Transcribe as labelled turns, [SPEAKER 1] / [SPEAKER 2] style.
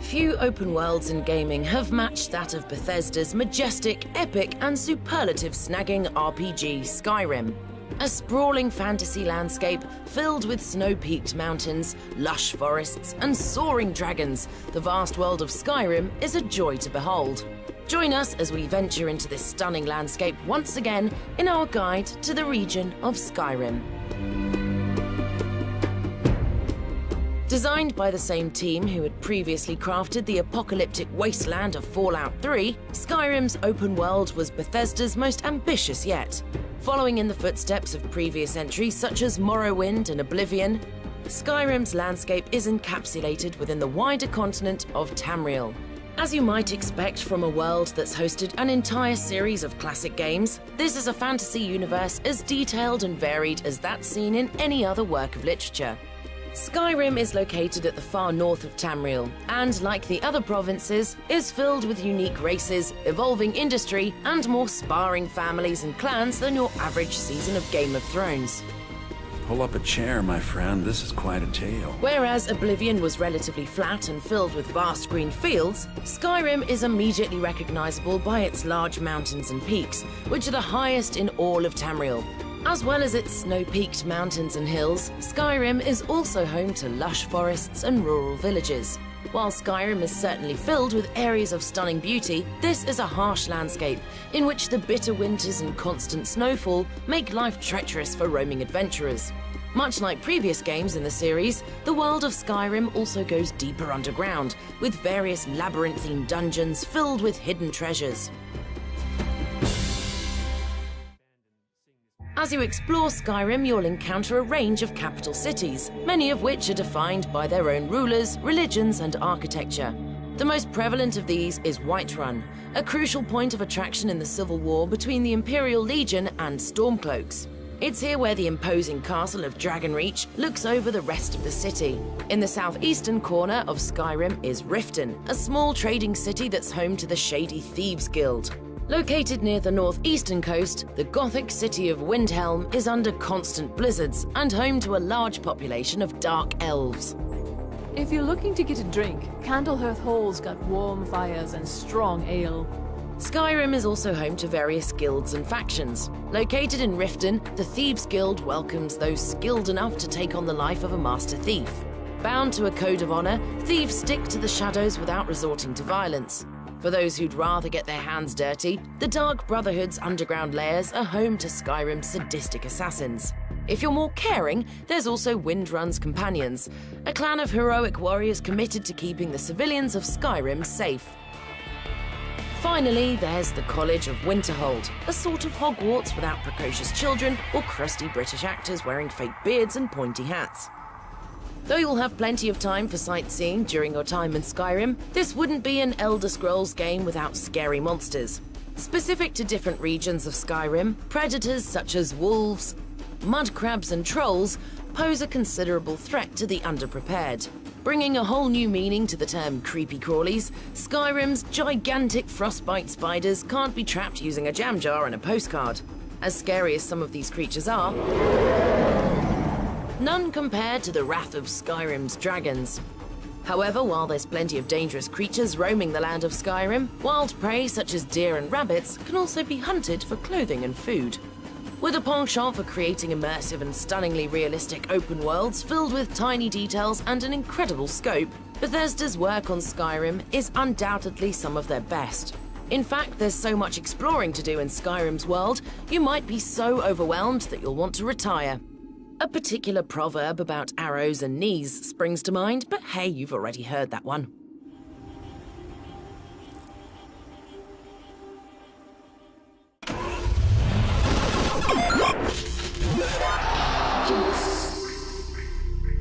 [SPEAKER 1] Few open worlds in gaming have matched that of Bethesda's majestic, epic, and superlative snagging RPG Skyrim. A sprawling fantasy landscape filled with snow-peaked mountains, lush forests, and soaring dragons, the vast world of Skyrim is a joy to behold. Join us as we venture into this stunning landscape once again in our guide to the region of Skyrim. Designed by the same team who had previously crafted the apocalyptic wasteland of Fallout 3, Skyrim's open world was Bethesda's most ambitious yet. Following in the footsteps of previous entries such as Morrowind and Oblivion, Skyrim's landscape is encapsulated within the wider continent of Tamriel. As you might expect from a world that's hosted an entire series of classic games, this is a fantasy universe as detailed and varied as that seen in any other work of literature. Skyrim is located at the far north of Tamriel, and like the other provinces, is filled with unique races, evolving industry, and more sparring families and clans than your average season of Game of Thrones.
[SPEAKER 2] Pull up a chair, my friend. This is quite a tale.
[SPEAKER 1] Whereas Oblivion was relatively flat and filled with vast green fields, Skyrim is immediately recognizable by its large mountains and peaks, which are the highest in all of Tamriel. As well as its snow-peaked mountains and hills, Skyrim is also home to lush forests and rural villages. While Skyrim is certainly filled with areas of stunning beauty, this is a harsh landscape in which the bitter winters and constant snowfall make life treacherous for roaming adventurers. Much like previous games in the series, the world of Skyrim also goes deeper underground, with various labyrinthine dungeons filled with hidden treasures. As you explore Skyrim, you'll encounter a range of capital cities, many of which are defined by their own rulers, religions, and architecture. The most prevalent of these is Whiterun, a crucial point of attraction in the civil war between the Imperial Legion and Stormcloaks. It's here where the imposing castle of Dragonreach looks over the rest of the city. In the southeastern corner of Skyrim is Riften, a small trading city that's home to the shady Thieves Guild. Located near the northeastern coast, the Gothic city of Windhelm is under constant blizzards and home to a large population of dark elves.
[SPEAKER 3] If you're looking to get a drink, Candlehearth Hall's got warm fires and strong ale.
[SPEAKER 1] Skyrim is also home to various guilds and factions. Located in Riften, the Thieves Guild welcomes those skilled enough to take on the life of a master thief. Bound to a code of honor, thieves stick to the shadows without resorting to violence. For those who'd rather get their hands dirty, the Dark Brotherhood's underground layers are home to Skyrim's sadistic assassins. If you're more caring, there's also Windrun's Companions, a clan of heroic warriors committed to keeping the civilians of Skyrim safe. Finally, there's the College of Winterhold, a sort of Hogwarts without precocious children or crusty British actors wearing fake beards and pointy hats. Though you'll have plenty of time for sightseeing during your time in Skyrim, this wouldn't be an Elder Scrolls game without scary monsters. Specific to different regions of Skyrim, predators such as wolves, mud crabs and trolls pose a considerable threat to the underprepared. Bringing a whole new meaning to the term creepy crawlies, Skyrim's gigantic frostbite spiders can't be trapped using a jam jar and a postcard. As scary as some of these creatures are, none compared to the wrath of Skyrim's dragons. However, while there's plenty of dangerous creatures roaming the land of Skyrim, wild prey such as deer and rabbits can also be hunted for clothing and food. With a penchant for creating immersive and stunningly realistic open worlds filled with tiny details and an incredible scope, Bethesda's work on Skyrim is undoubtedly some of their best. In fact, there's so much exploring to do in Skyrim's world, you might be so overwhelmed that you'll want to retire. A particular proverb about arrows and knees springs to mind, but hey, you've already heard that one.